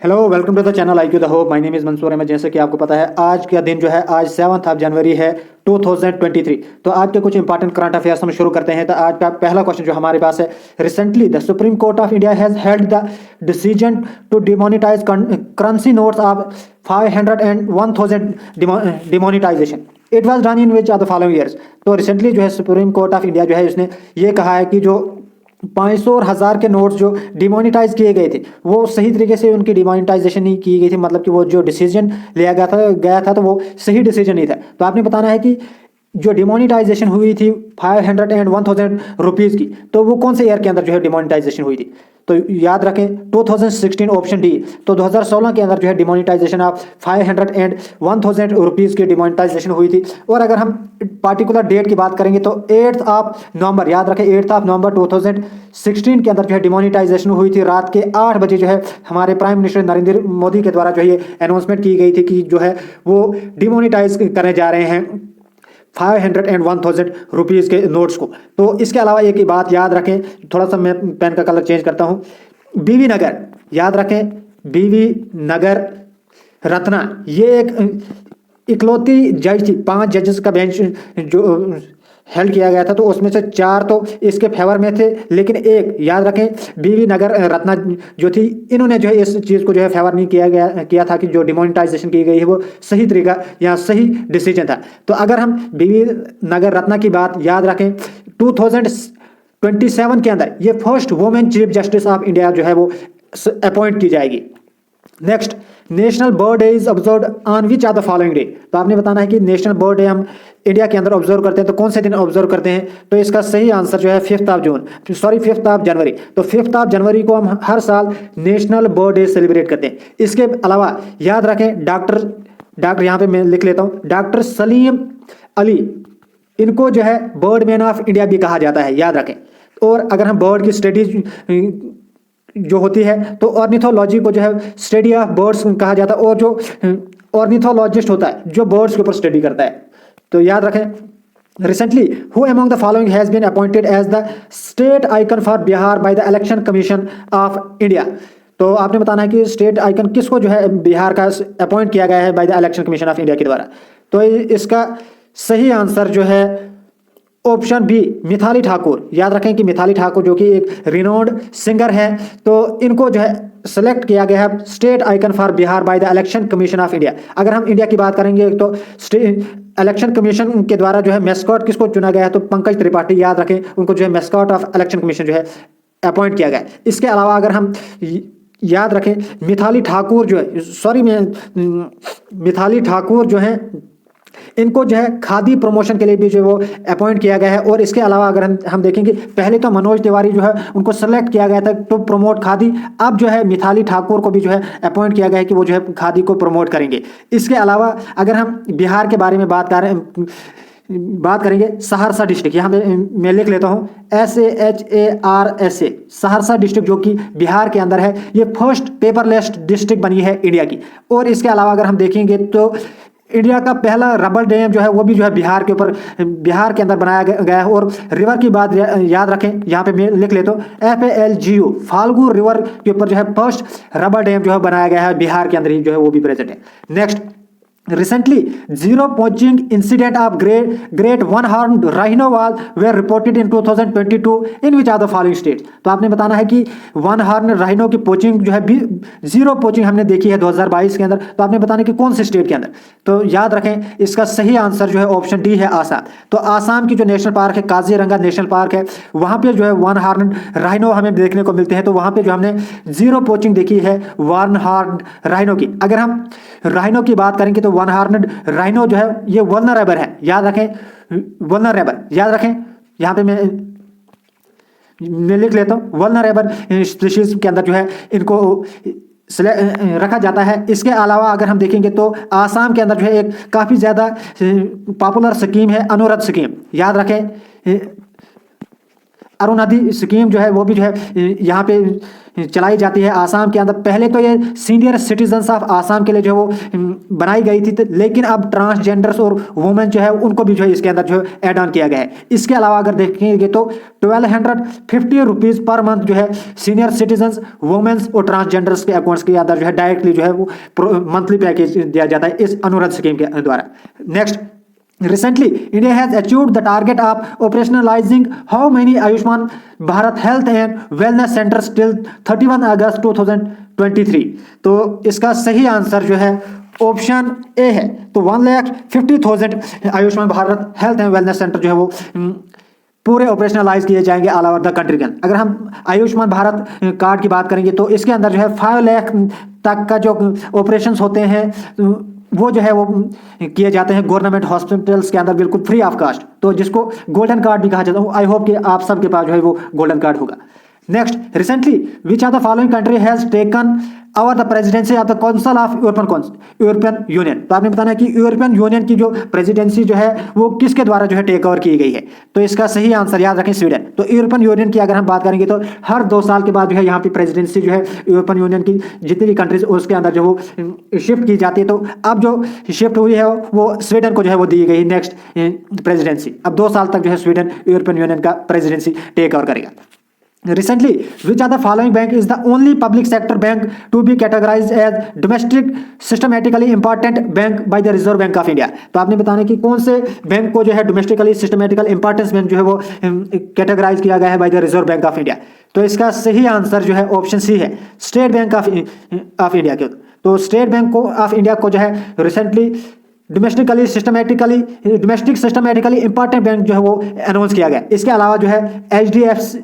Hello welcome to the channel IQ the hope. My name is Mansoor Ahmed. जैसे कि आपको पता है आज का दिन जो है आज 7 जनवरी है 2023। तो आज के कुछ इंपॉर्टेंट करंट अफेयर्स हम शुरू करते हैं। तो आज का पहला क्वेश्चन जो हमारे पास है, recently the Supreme Court of India has held the decision to demonetise currency notes of 500 and 1000 demonetisation. It was done in which are the following years. तो रिसेंटली जो है सुप्रीम कोर्ट ऑफ इंडिया जो है उसने ये कहा है कि जो 500 और 1000 के नोट्स जो डिमोनिटाइज किए गए थे वो सही तरीके से उनकी डिमोनिटाइजेशन नहीं की गई थी। मतलब कि वो जो डिसीजन लिया गया था तो वो सही डिसीजन नहीं था। तो आपने बताना है कि जो डिमोनिटाइजेशन हुई थी 500 एंड 1000 रुपीज़ की, तो वो कौन से ईयर के अंदर जो है डिमोनिटाइजेशन हुई थी। तो याद रखें 2016 ऑप्शन डी। तो 2016 के अंदर जो है डिमोनिटाइजेशन ऑफ 500 एंड 1000 रुपीज़ की डिमोनिटाइजेशन हुई थी। और अगर हम पार्टिकुलर डेट की बात करेंगे तो 8 नवंबर, याद रखें 8 नवंबर 2016 के अंदर जो है डिमोनिटाइजेशन हुई थी। रात के 8 बजे जो है हमारे प्राइम मिनिस्टर नरेंद्र मोदी के द्वारा जो है ये अनाउंसमेंट की गई थी कि जो है वो डिमोनिटाइज करने जा रहे हैं 500 एंड 1000 रुपीज़ के नोट्स को। तो इसके अलावा एक ही बात याद रखें, थोड़ा सा मैं पेन का कलर चेंज करता हूँ। बीवी नगर, याद रखें बीवी नगर रत्ना, ये एक इकलौती जज थी। 5 जजेस का बेंच जो हेल्ड किया गया था, तो उसमें से 4 तो इसके फेवर में थे, लेकिन एक याद रखें बीवी नगर रत्ना जो थी, इन्होंने जो है इस चीज़ को जो है फेवर नहीं किया था कि जो डिमोनिटाइजेशन की गई है वो सही तरीका या सही डिसीजन था। तो अगर हम बीवी नगर रत्ना की बात याद रखें 2027 के अंदर ये first women chief justice of India जो है वो अपॉइंट की जाएगी। Next, national bird day is observe on which are the following day. तो आपने बताना है कि नेशनल बर्ड डे हम इंडिया के अंदर ऑब्जर्व करते हैं तो कौन से दिन ऑब्जर्व करते हैं। तो इसका सही आंसर जो है 5 जनवरी। तो 5 जनवरी को हम हर साल नेशनल बर्ड डे सेलिब्रेट करते हैं। इसके अलावा याद रखें डॉक्टर यहाँ पे मैं लिख लेता हूँ, डॉक्टर सलीम अली, इनको जो है बर्ड मैन ऑफ इंडिया भी कहा जाता है, याद रखें। और अगर हम बर्ड की स्टडी जो होती है तो ऑर्निथोलॉजी को जो है स्टडी ऑफ बर्ड्स कहा जाता है, और जो ऑर्निथोलॉजिस्ट होता है जो बर्ड्स के ऊपर स्टडी करता है। तो याद रखें recently who among the following has been appointed as the state icon for Bihar by the Election Commission of India. तो आपने बताना है कि स्टेट आइकन किसको जो है बिहार का अपॉइंट किया गया है bye the Election Commission of India के द्वारा। तो इसका सही आंसर जो है ऑप्शन बी, मिताली ठाकुर। याद रखें कि मिताली ठाकुर जो कि एक रिनोन्ड सिंगर है, तो इनको जो है सेलेक्ट किया गया है state icon for Bihar by the Election Commission of India. अगर हम इंडिया की बात करेंगे तो इलेक्शन कमीशन के द्वारा जो है मैस्कॉट किसको चुना गया है, तो पंकज त्रिपाठी, याद रखें उनको जो है मैस्कॉट ऑफ इलेक्शन कमीशन जो है अपॉइंट किया गया है। इसके अलावा अगर हम याद रखें मिताली ठाकुर जो है मिताली ठाकुर जो है इनको जो है खादी प्रमोशन के लिए भी जो वो अपॉइंट किया गया है। और इसके अलावा अगर हम देखेंगे पहले तो मनोज तिवारी जो है उनको सेलेक्ट किया गया था टू प्रमोट खादी, अब जो है मिताली ठाकुर को भी जो है अपॉइंट किया गया है कि वो जो है खादी को प्रमोट करेंगे। इसके अलावा अगर हम बिहार के बारे में बात करेंगे सहरसा डिस्ट्रिक्ट, यहाँ पे मैं लिख लेता हूँ SAHARSA, सहरसा डिस्ट्रिक्ट जो कि बिहार के अंदर है, ये फर्स्ट पेपरलेस डिस्ट्रिक्ट बनी है इंडिया की। और इसके अलावा अगर हम देखेंगे तो इंडिया का पहला रबर डैम जो है वो भी जो है बिहार के अंदर बनाया गया है। और रिवर की बात याद रखें, यहाँ पे मैं लिख लेता हूँ FALGU, फाल्गु रिवर के ऊपर जो है फर्स्ट रबर डैम जो है बनाया गया है बिहार के अंदर ही जो है वो भी प्रेजेंट है। Next, recently zero poaching incident of great one horned rhino were reported in 2022 in which are the following states। तो आपने बताना है कि वन हॉर्न राइनो की पोचिंग जो है जीरो पोचिंग हमने देखी है 2022 के अंदर। तो आपने बताना कि कौन से स्टेट के अंदर। तो याद रखें इसका सही आंसर जो है ऑप्शन डी है, आसाम। तो आसाम की जो नेशनल पार्क है काजीरंगा नेशनल पार्क है, वहाँ पे जो है वन हॉर्न राइनो हमें देखने को मिलते हैं। तो वहाँ पे जो हमने जीरो पोचिंग देखी है वन हॉर्न राइनो की। अगर हम राइनो की बात करेंगे तो वन हॉर्नड राइनो जो है ये वल्नरेबल है, याद रखें वल्नरेबल, याद रखें यहाँ पे मैं लिख लेता हूँ वल्नरेबल स्पीशीज के अंदर जो है इनको रखा जाता है। इसके अलावा अगर हम देखेंगे तो आसाम के अंदर जो है एक काफ़ी ज़्यादा पॉपुलर स्कीम है अनुरत स्कीम, याद रखें अरुणाधि स्कीम जो है वो भी जो है यहाँ पे चलाई जाती है आसाम के अंदर। पहले तो ये सीनियर सिटीजन्स ऑफ आसाम के लिए जो है वो बनाई गई थी, लेकिन अब ट्रांसजेंडर्स और वुमेन जो है उनको भी जो है इसके अंदर जो है ऐड ऑन किया गया है। इसके अलावा अगर देखेंगे तो 1250 रुपीज़ पर मंथ जो है सीनियर सिटीजन्स, वुमेन्स और ट्रांसजेंडर्स के अकाउंट्स के अंदर जो है डायरेक्टली जो है वो मंथली पैकेज दिया जाता है इस अनुरंध स्कीम के द्वारा। Next, recently India has achieved the target of operationalizing how many Ayushman Bharat Health and Wellness Centers till 31 अगस्त 2023। तो इसका सही आंसर जो है ऑप्शन ए है। तो 1,50,000 Ayushman Bharat health and wellness centre जो है वो पूरे ऑपरेशनलाइज किए जाएंगे ऑल ओवर द कंट्री के अंदर। अगर हम आयुष्मान भारत कार्ड की बात करेंगे तो इसके अंदर जो है 5 लाख तक का जो ऑपरेशंस होते हैं वो जो है वो किए जाते हैं गवर्नमेंट हॉस्पिटल्स के अंदर बिल्कुल फ्री ऑफ कास्ट। तो जिसको गोल्डन कार्ड भी कहा जाता है। आई होप कि आप सबके पास जो है वो गोल्डन कार्ड होगा। Next, recently which are the following country has taken over the presidency of the council of European union. तो आपने बताना है कि यूरोपियन यूनियन की जो प्रेसिडेंसी जो है वो किसके द्वारा जो है टेक ओवर की गई है। तो इसका सही आंसर याद रखें स्वीडन। तो यूरोपियन यूनियन की अगर हम बात करेंगे तो हर 2 साल के बाद जो है यहाँ पे प्रेसिडेंसी जो है यूरोपियन यूनियन की जितनी भी कंट्रीज उसके अंदर जो वो शिफ्ट की जाती है। तो अब जो शिफ्ट हुई है वो स्वीडन को जो है वो दी गई नेक्स्ट प्रेसिडेंसी। अब 2 साल तक जो है स्वीडन यूरोपियन यूनियन का प्रेसिडेंसी टेक ओवर करेगा। Recently, which of the following bank is the only public sector bank to be categorized as domestic systematically important bank by the Reserve Bank of India? तो आपने बताना कि कौन से bank को जो है डोमेस्टिकली सिस्टमेटिकल इंपॉर्टेंस बैंक जो है वो कैटेगराइज किया गया है by the reserve bank of India. तो इसका सही आंसर जो है ऑप्शन सी है, स्टेट बैंक ऑफ इंडिया के। तो स्टेट बैंक ऑफ इंडिया को जो है recently domestic systematically important bank जो है वो अनाउंस किया गया। इसके अलावा जो है HDFC,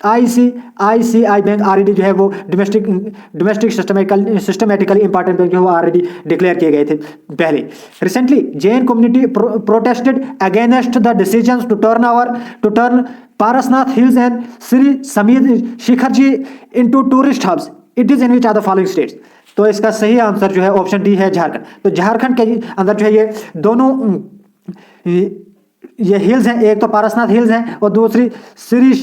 ICICI बैंक ऑलरेडी जो है वो डोमेस्टिक सिस्टमेटिकली इंपॉर्टेंट बैंक जो है वो ऑलरेडी डिक्लेयर किए गए थे पहले। Recently Jain community protested against the decision to turn Parasnath Hills and Shri Sameer Shikhar ji into tourist hubs. It is in which are the following states. तो इसका सही आंसर जो है ऑप्शन डी है, झारखंड। तो झारखंड के अंदर जो है ये दोनों ये हिल्स हैं, एक तो पारसनाथ हिल्स हैं और दूसरी श्री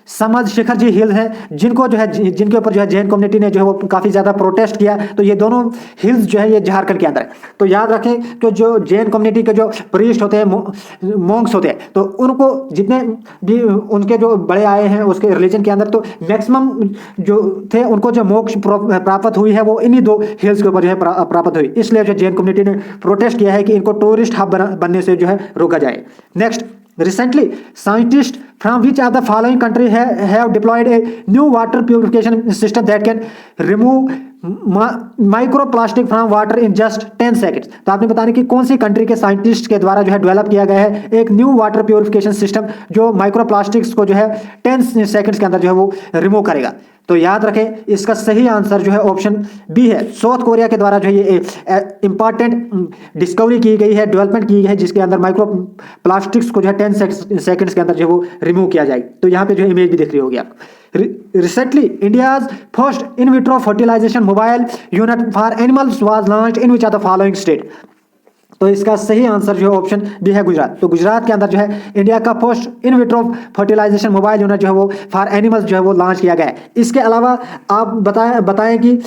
समद शिखर जी हिल्स हैं, जिनको जो है जिनके ऊपर जो है जैन कम्युनिटी ने जो है वो काफ़ी ज़्यादा प्रोटेस्ट किया। तो ये दोनों हिल्स जो है ये झारखंड के अंदर है। तो याद रखें कि जो जैन कम्युनिटी के जो प्रीस्ट होते हैं, मॉन्क्स होते हैं, तो उनको जितने भी उनके जो बड़े आए हैं उसके रिलीजन के अंदर, तो मैक्सिमम जो थे उनको जो मोक्ष प्राप्त हुई है वो इन्हीं 2 हिल्स के ऊपर जो है प्राप्त हुई। इसलिए जो जैन कम्युनिटी ने प्रोटेस्ट किया है कि इनको टूरिस्ट हब बनने से जो है रोका जाए। Next, recently, scientists from which of the following country have deployed a new water purification system that can remove microplastic from water in just 10 seconds. तो आपने बताना कि कौन सी कंट्री के साइंटिस्ट के द्वारा जो है डेवलप किया गया है एक न्यू वाटर प्योरिफिकेशन सिस्टम जो माइक्रोप्लास्टिक्स को जो है 10 सेकेंड्स के अंदर जो है वो रिमूव करेगा। तो याद रखें इसका सही आंसर जो है ऑप्शन बी है। साउथ कोरिया के द्वारा जो है ये इंपॉर्टेंट डिस्कवरी की गई है, डेवलपमेंट की गई है, जिसके अंदर माइक्रो प्लास्टिक्स को जो है 10 सेकेंड्स के अंदर जो है वो रिमूव किया जाएगा। तो यहाँ पे जो है इमेज भी दिख रही होगी आपको। Recently India's first in vitro fertilisation mobile unit for animals was launched in which are the following state. तो इसका सही आंसर जो है ऑप्शन बी है, गुजरात। तो गुजरात के अंदर जो है इंडिया का first in vitro fertilisation mobile unit जो है वो फॉर एनिमल्स जो है वो लॉन्च किया गया है। इसके अलावा आप बताएं कि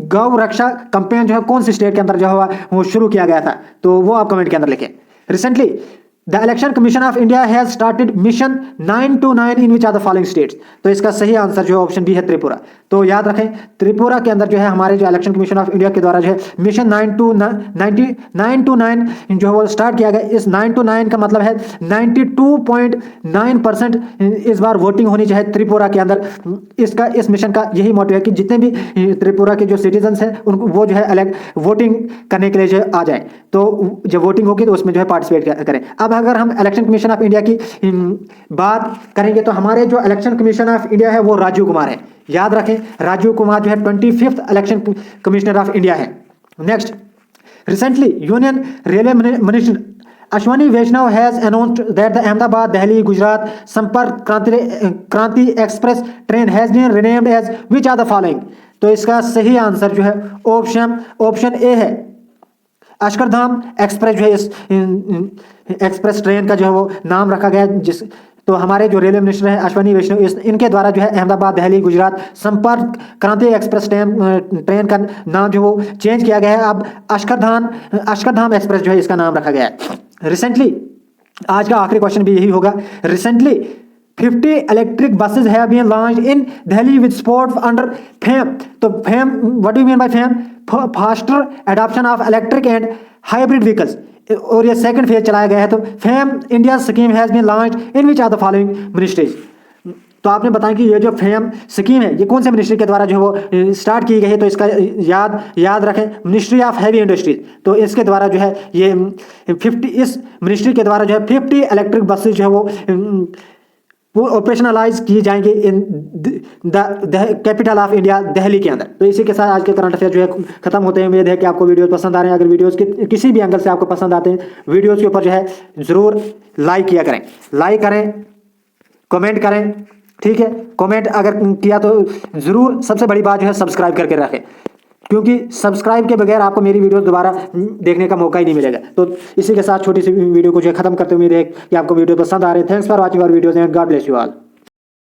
गौ रक्षा कैंपेन जो है कौन सी स्टेट के अंदर जो है वो शुरू किया गया था, तो वो आप कमेंट के अंदर लिखें। Recently the Election Commission of India has started mission 929 in which are the following states. तो इसका सही आंसर जो है ऑप्शन बी है, त्रिपुरा। तो याद रखें त्रिपुरा के अंदर जो है हमारे जो इलेक्शन कमीशन ऑफ इंडिया के द्वारा जो है मिशन 929 जो है वो स्टार्ट किया गया। इस 929 का मतलब है 92.9% इस बार वोटिंग होनी चाहिए त्रिपुरा के अंदर। इस मिशन का यही मोटिव है कि जितने भी त्रिपुरा के जो सिटीजन्स हैं उनको वो जो है वोटिंग करने के लिए जो आ जाए। तो जब वोटिंग होगी तो उसमें जो है पार्टिसिपेट करें। अब अगर हम इलेक्शन कमीशन ऑफ इंडिया की बात करेंगे तो हमारे जो इलेक्शन कमीशन ऑफ इंडिया है वो राजीव कुमार है। याद रखें राजीव कुमार जो है 25th election commissioner of India है। Next, recently union railway minister Ashwini Vaishnaw has announced that the Ahmedabad Delhi Gujarat Sampark Kranti express train has been renamed as which are the following. तो इसका सही आंसर जो है ऑप्शन ए है, अक्षरधाम एक्सप्रेस जो है इस एक्सप्रेस ट्रेन का जो है वो नाम रखा गया, जिस तो हमारे जो रेलवे मिनिस्टर हैं अश्विनी वैष्णव, इनके द्वारा जो है अहमदाबाद दिल्ली गुजरात संपर्क क्रांति एक्सप्रेस ट्रेन का नाम जो वो चेंज किया गया है। अब अक्षरधाम एक्सप्रेस जो है इसका नाम रखा गया है। रिसेंटली, आज का आखिरी क्वेश्चन भी यही होगा, recently 50 electric buses have been launched in Delhi with support under FAME। तो FAME, what do you mean by FAME? Faster adoption of electric and hybrid vehicles। और ये सेकंड फेज चलाया गया है। तो FAME India scheme has been launched in which are the following ministries. तो आपने बताया कि ये जो FAME स्कीम है ये कौन से मिनिस्ट्री के द्वारा जो वो स्टार्ट की गई है। तो इसका याद रखें, मिनिस्ट्री ऑफ हैवी इंडस्ट्रीज। तो इसके द्वारा जो है ये 50, इस मिनिस्ट्री के द्वारा जो है 50 इलेक्ट्रिक बसेज जो है वो ऑपरेशनलाइज किए जाएंगे in the capital of India Delhi के अंदर। तो इसी के साथ आज के करंट अफेयर जो है खत्म होते हैं। उम्मीद है कि आपको वीडियोस पसंद आ रहे हैं। अगर वीडियोस के किसी भी एंगल से आपको पसंद आते हैं, वीडियोस के ऊपर जो है ज़रूर लाइक किया करें, लाइक करें, कमेंट करें, ठीक है। कमेंट अगर किया तो ज़रूर सबसे बड़ी बात जो है सब्सक्राइब करके रखें, क्योंकि सब्सक्राइब के बगैर आपको मेरी वीडियो दोबारा देखने का मौका ही नहीं मिलेगा। तो इसी के साथ छोटी सी वीडियो को जो है खत्म करते, उम्मीद है कि आपको वीडियो पसंद आ रही है। Thanks for watching our videos and God bless you all.